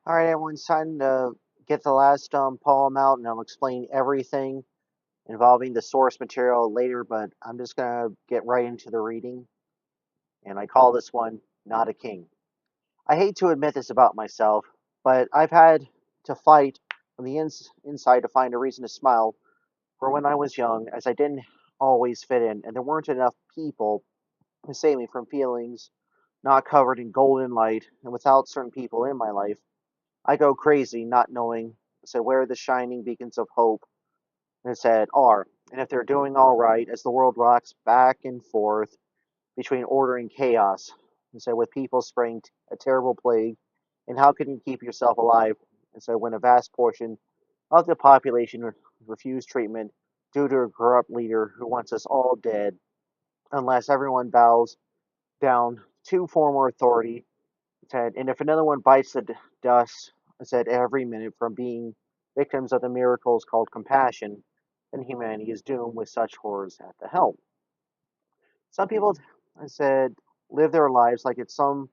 All right, everyone, it's time to get the last poem out, and I'll explain everything involving the source material later, but I'm just going to get right into the reading, and I call this one Not a King. I hate to admit this about myself, but I've had to fight from the inside to find a reason to smile for when I was young, as I didn't always fit in, and there weren't enough people to save me from feelings not covered in golden light, and without certain people in my life. I go crazy not knowing, so where are the shining beacons of hope, and it said are, and if they're doing all right as the world rocks back and forth between order and chaos, and so with people spreading a terrible plague, and how can you keep yourself alive? And so when a vast portion of the population refuse treatment due to a corrupt leader who wants us all dead, unless everyone bows down to former authority, said, and if another one bites the dust, said, every minute from being victims of the miracles called compassion, then humanity is doomed with such horrors at the helm. Some people, I said, live their lives like it's some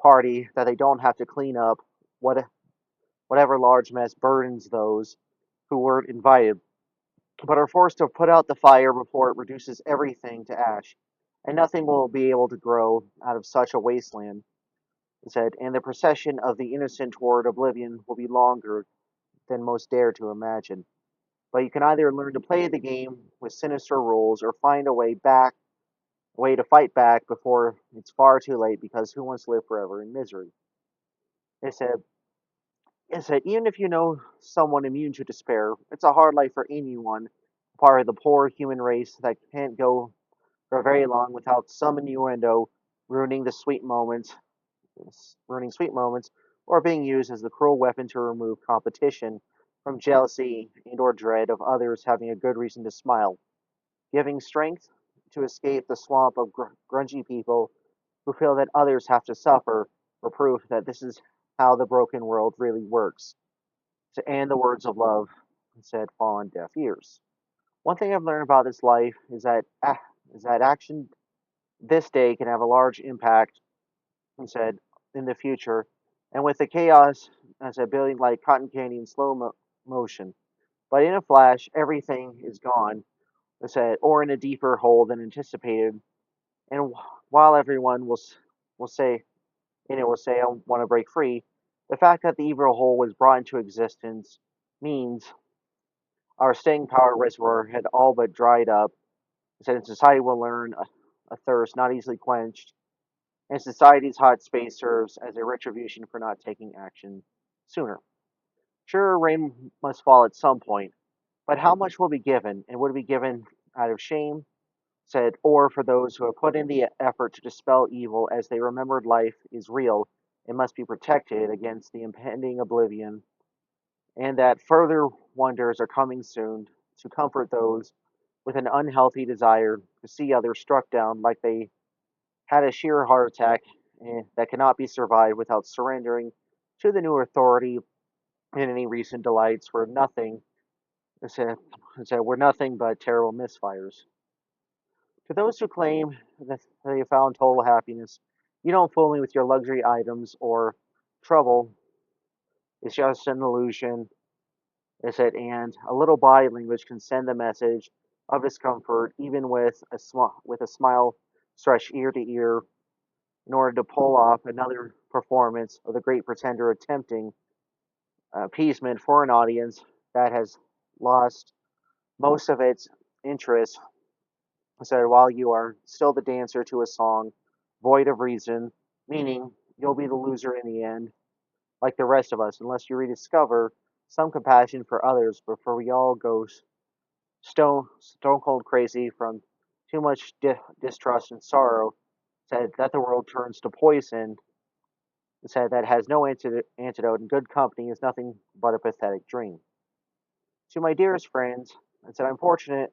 party that they don't have to clean up what, whatever large mess burdens those who weren't invited, but are forced to put out the fire before it reduces everything to ash, and nothing will be able to grow out of such a wasteland. It said, and the procession of the innocent toward oblivion will be longer than most dare to imagine. But you can either learn to play the game with sinister rules or find a way to fight back before it's far too late because who wants to live forever in misery? It said, even if you know someone immune to despair, it's a hard life for anyone, part of the poor human race that can't go for very long without some innuendo ruining the sweet moments ruining sweet moments, or being used as the cruel weapon to remove competition from jealousy and or dread of others having a good reason to smile, giving strength to escape the swamp of grungy people who feel that others have to suffer for proof that this is how the broken world really works. And the words of love said fall on deaf ears. One thing I've learned about this life is that action this day can have a large impact and said, in the future, and with the chaos as a building like cotton candy in slow motion. But in a flash, everything is gone, I said, or in a deeper hole than anticipated. And while everyone will say, and it will say, I want to break free, the fact that the evil hole was brought into existence means our staying power reservoir had all but dried up. I said, and society will learn a thirst not easily quenched, and society's hot space serves as a retribution for not taking action sooner. Sure, rain must fall at some point, but how much will be given, and would it be given out of shame, said, or for those who have put in the effort to dispel evil as they remembered life is real and must be protected against the impending oblivion, and that further wonders are coming soon to comfort those with an unhealthy desire to see others struck down like they had a sheer heart attack that cannot be survived without surrendering to the new authority, and any recent delights were nothing said, were nothing but terrible misfires. To those who claim that they have found total happiness, you don't fool me with your luxury items or trouble. It's just an illusion. It said, and a little body language can send the message of discomfort, even with a smile stretched ear to ear, in order to pull off another performance of the great pretender attempting appeasement for an audience that has lost most of its interest. So while you are still the dancer to a song void of reason, meaning you'll be the loser in the end, like the rest of us, unless you rediscover some compassion for others before we all go stone cold crazy from too much distrust and sorrow. Said that the world turns to poison. Said that has no antidote, and good company is nothing but a pathetic dream. To my dearest friends, I said I'm fortunate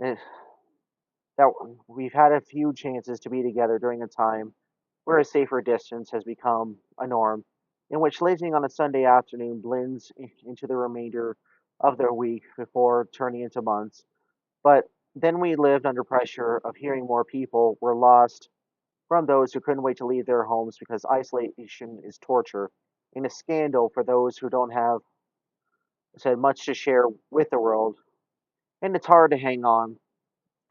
eh, that we've had a few chances to be together during a time where a safer distance has become a norm, in which lazing on a Sunday afternoon blends into the remainder of the week before turning into months. But then we lived under pressure of hearing more people were lost from those who couldn't wait to leave their homes because isolation is torture, and a scandal for those who don't have said much to share with the world, and it's hard to hang on.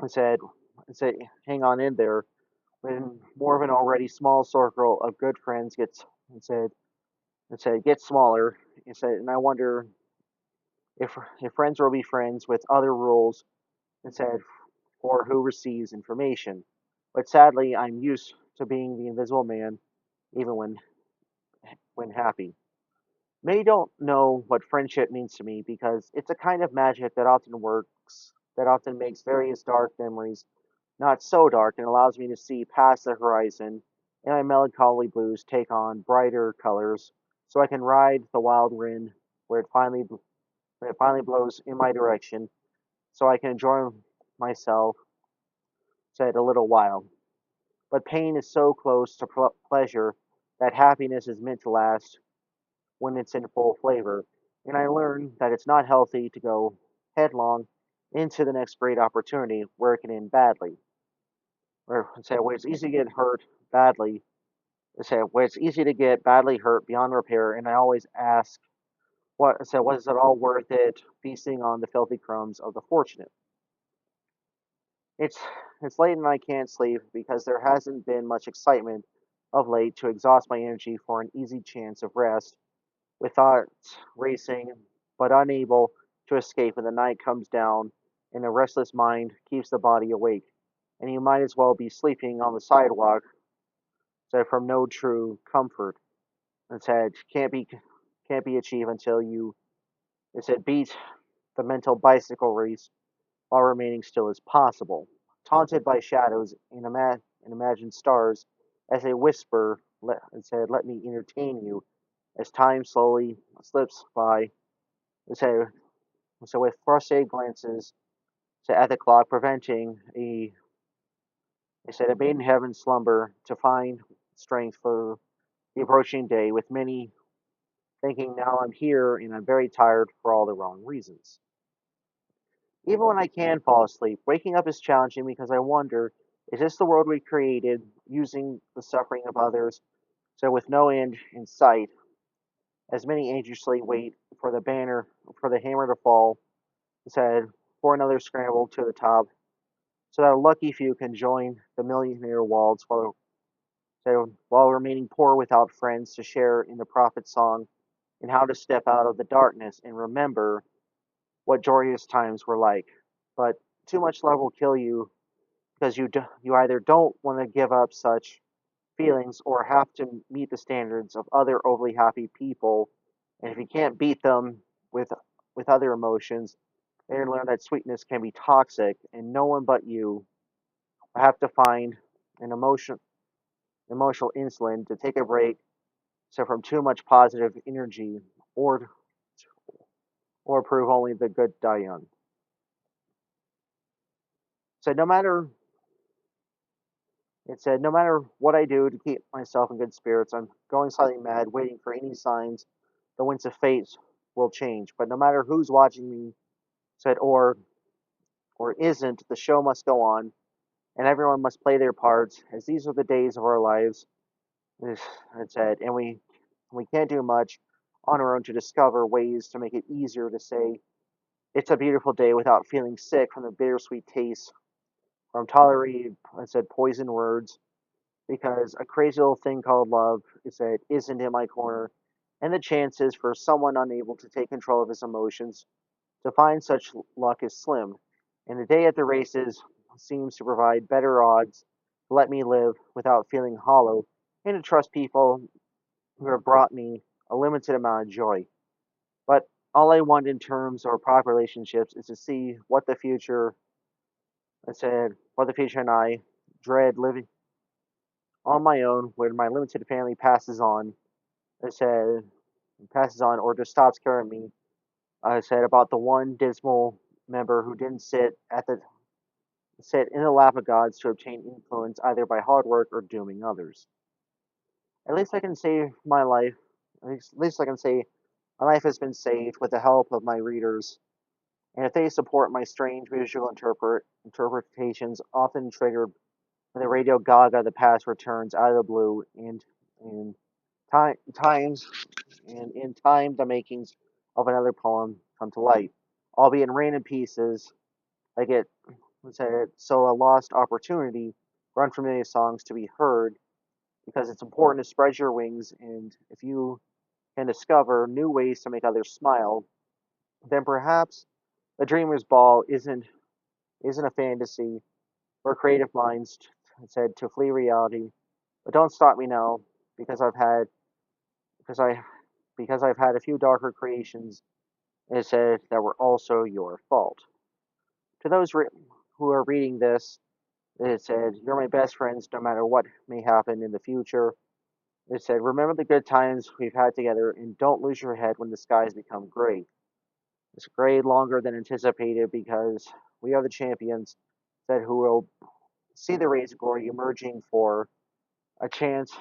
I said, I said, hang on in there when more of an already small circle of good friends gets and said gets smaller. And said, and I wonder if friends will be friends with other rules instead for who receives information. But sadly, I'm used to being the invisible man, even when happy. Many don't know what friendship means to me because it's a kind of magic that often works, that often makes various dark memories not so dark and allows me to see past the horizon and my melancholy blues take on brighter colors so I can ride the wild wind where when it finally blows in my direction so I can enjoy myself said a little while. But pain is so close to pleasure that happiness is meant to last when it's in full flavor. And I learned that it's not healthy to go headlong into the next great opportunity where it can end badly. Where it's easy to get hurt badly. Where it's easy to get badly hurt beyond repair. And I always ask, was it all worth it? Feasting on the filthy crumbs of the fortunate. It's it's late and I can't sleep because there hasn't been much excitement of late to exhaust my energy for an easy chance of rest, with thoughts racing but unable to escape when the night comes down and a restless mind keeps the body awake. And you might as well be sleeping on the sidewalk, so from no true comfort. And said can't be achieved until you it said beat the mental bicycle race while remaining still as possible. Taunted by shadows and imagined stars as they whisper and said, let me entertain you as time slowly slips by. And said, so with frustrated glances at the clock, preventing a maiden heaven slumber to find strength for the approaching day, with many thinking now I'm here and I'm very tired for all the wrong reasons. Even when I can fall asleep, waking up is challenging because I wonder, is this the world we created, using the suffering of others, so with no end in sight, as many anxiously wait for for the hammer to fall, said, for another scramble to the top, so that a lucky few can join the millionaire waltz while remaining poor without friends to share in the prophet's song and how to step out of the darkness and remember what joyous times were like. But too much love will kill you because you either don't want to give up such feelings or have to meet the standards of other overly happy people. And if you can't beat them with other emotions, then you learn that sweetness can be toxic, and no one but you have to find an emotional insulin to take a break so from too much positive energy or or prove only the good die young. So no matter It said, no matter what I do to keep myself in good spirits, I'm going slightly mad, waiting for any signs the winds of fate will change. But no matter who's watching me, said, or isn't, the show must go on, and everyone must play their parts, as these are the days of our lives. It said, and we can't do much on our own to discover ways to make it easier to say it's a beautiful day without feeling sick from the bittersweet taste from tolerated, I said, poison words because a crazy little thing called love isn't in my corner, and the chances for someone unable to take control of his emotions to find such luck is slim. And the day at the races seems to provide better odds to let me live without feeling hollow and to trust people who have brought me a limited amount of joy. But all I want in terms of proper relationships is to see what the future and I dread living on my own when my limited family I said, passes on or just stops caring me. I said about the one dismal member who didn't sit in the lap of gods to obtain influence either by hard work or dooming others. At least I can say my life. At least I can say my life has been saved with the help of my readers, and if they support my strange visual interpretations, often triggered when the radio gaga of the past returns out of the blue and times, and in time, the makings of another poem come to light, albeit in random pieces. Like it, let's say it, so a lost opportunity for unfamiliar songs to be heard because it's important to spread your wings. And if you can discover new ways to make others smile, then perhaps the dreamer's ball isn't a fantasy for creative minds said to flee reality. But don't stop me now, because I've had because I because I've had a few darker creations, and it said that were also your fault. To those who are reading this, it said, "You're my best friends, no matter what may happen in the future." It said, "Remember the good times we've had together, and don't lose your head when the skies become gray." It's gray longer than anticipated because we are the champions that who will see the rays of glory emerging for a chance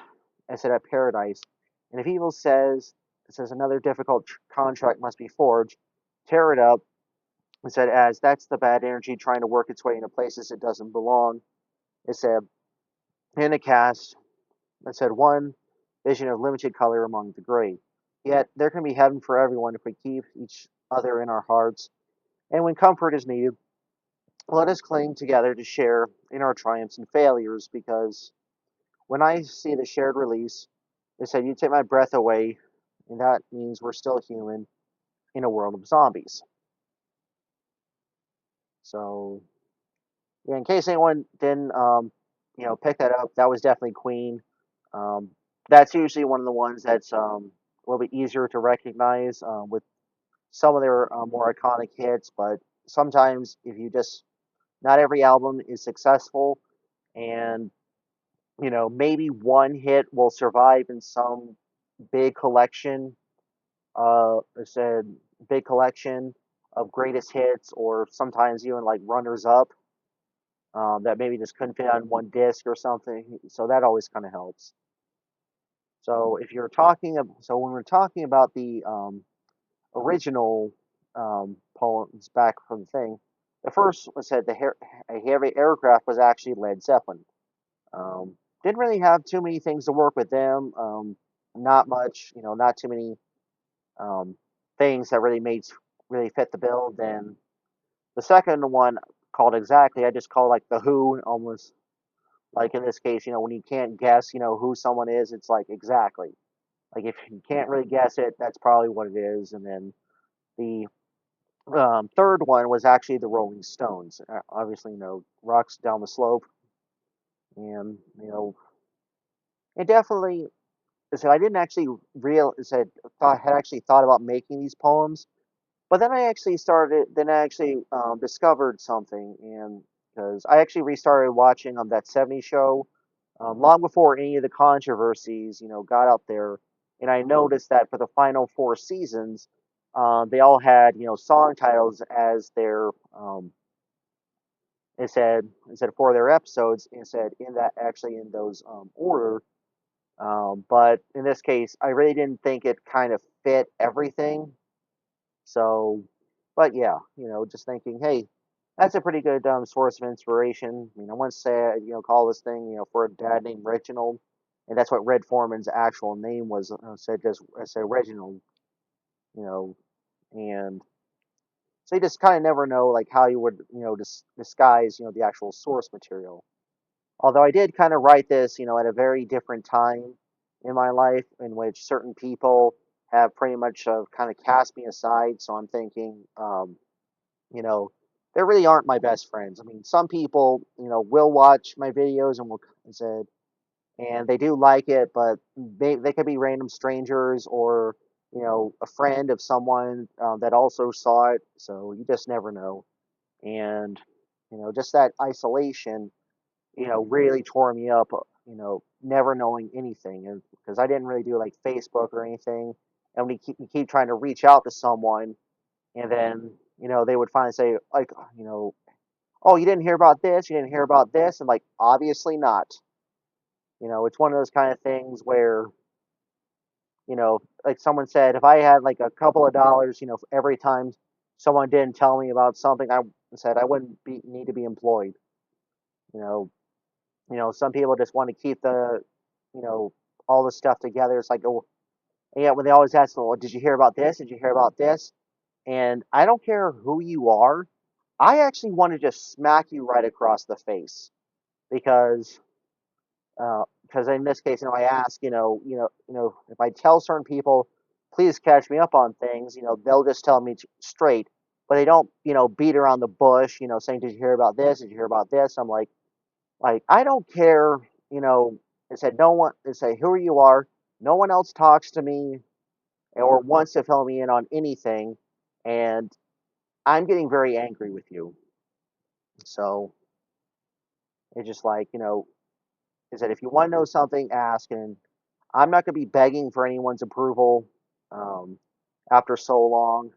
as at paradise. And if evil says another difficult contract must be forged, tear it up. It said as that's the bad energy trying to work its way into places it doesn't belong. It said in a cast. It said one vision of limited color among the gray. Yet there can be heaven for everyone if we keep each other in our hearts. And when comfort is needed, let us cling together to share in our triumphs and failures because when I see the shared release, it said, "You take my breath away," and that means we're still human in a world of zombies. So, yeah, in case anyone didn't, pick that up, that was definitely Queen. Um, that's usually one of the ones that's a little bit easier to recognize with some of their more iconic hits. But sometimes, if you just, not every album is successful, and maybe one hit will survive in some big collection. I said big collection of greatest hits, or sometimes even like runners up that maybe just couldn't fit on one disc or something. So that always kind of helps. So if you're talking, so when we're talking about the original poems back from the thing, the first was said a heavy aircraft was actually Led Zeppelin. Um, didn't really have too many things to work with them. Not much, not too many um, things that really fit the bill. Then the second one called exactly, I just call like the Who, almost like in this case, when you can't guess, who someone is, it's like exactly. Like if you can't really guess it, that's probably what it is. And then the third one was actually the Rolling Stones. Obviously, rocks down the slope, and it definitely. So I didn't actually real said thought had actually thought about making these poems, but then I actually started. Then I actually discovered something, and because I actually restarted watching that '70s show long before any of the controversies, got out there, and I noticed that for the final four seasons, they all had song titles as their it said for their episodes. It said in that actually in those order. But in this case, I really didn't think it kind of fit everything. So, but yeah, just thinking, hey, that's a pretty good source of inspiration. I once said, call this thing, for a dad named Reginald, and that's what Red Foreman's actual name was. Said Reginald, you know, and so you just kind of never know like how you would, disguise, the actual source material. Although I did kind of write this, at a very different time in my life in which certain people have pretty much kind of cast me aside. So I'm thinking, you know, they really aren't my best friends. I mean, some people, will watch my videos and will said, and they do like it, but they could be random strangers or, a friend of someone that also saw it. So you just never know. And, just that isolation really tore me up, never knowing anything. And because I didn't really do like Facebook or anything. And you keep trying to reach out to someone, and then, they would finally say, like, oh, you didn't hear about this, you didn't hear about this. And like, obviously not. It's one of those kind of things where, like someone said, if I had like a couple of dollars, every time someone didn't tell me about something, I said I wouldn't need to be employed. You know, some people just want to keep the, you know, all the stuff together. It's like, oh, and yet when they always ask, well, did you hear about this? Did you hear about this? And I don't care who you are. I actually want to just smack you right across the face because because in this case, I ask, if I tell certain people, please catch me up on things, they'll just tell me straight, but they don't, beat around the bush, saying, did you hear about this? Did you hear about this? I'm like I don't care, you know. They said no one. They say who you are. No one else talks to me or wants to fill me in on anything, and I'm getting very angry with you. So it's just like, is that if you want to know something, ask. And I'm not going to be begging for anyone's approval um, after so long.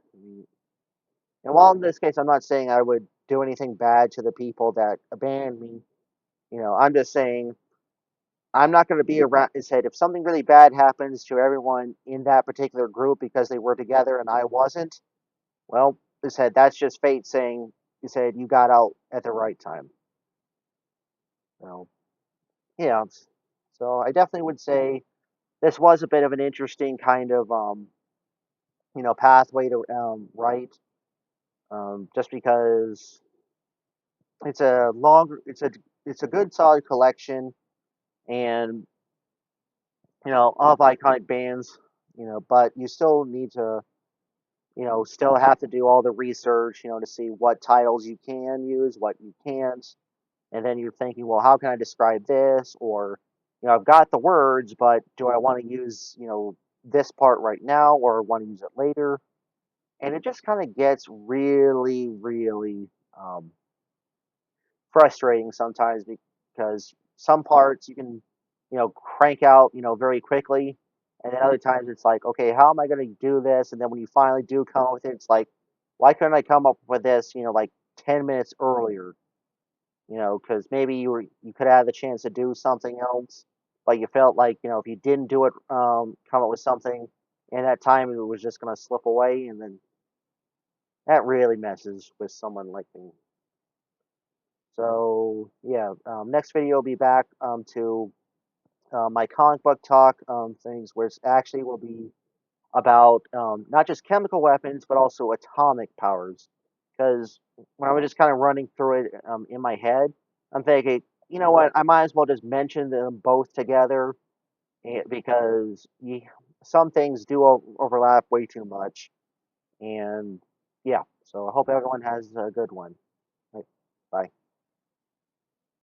And while in this case, I'm not saying I would do anything bad to the people that abandoned me, I'm just saying I'm not going to be around. It said if something really bad happens to everyone in that particular group because they were together and I wasn't, well, it said that's just fate saying, he said you got out at the right time. So yeah, so I definitely would say this was a bit of an interesting kind of pathway to write, just because it's a longer, it's a good solid collection, and of iconic bands, but you still need to, still have to do all the research, to see what titles you can use, what you can't, and then you're thinking, well, how can I describe this? Or, I've got the words, but do I want to use, this part right now, or want to use it later? And it just kind of gets really, really frustrating sometimes because some parts you can, crank out, very quickly. And then other times it's like, okay, how am I going to do this? And then when you finally do come up with it, it's like, why couldn't I come up with this, like 10 minutes earlier? Because maybe you could have had the chance to do something else, but you felt like, if you didn't do it, come up with something in that time, it was just going to slip away. And then that really messes with someone like me. So yeah, next video will be back to my comic book talk things, where it's actually will be about not just chemical weapons but also atomic powers. Because when I was just kind of running through it in my head, I'm thinking, you know what, I might as well just mention them both together because some things do overlap way too much. And yeah, so I hope everyone has a good one. Right, bye.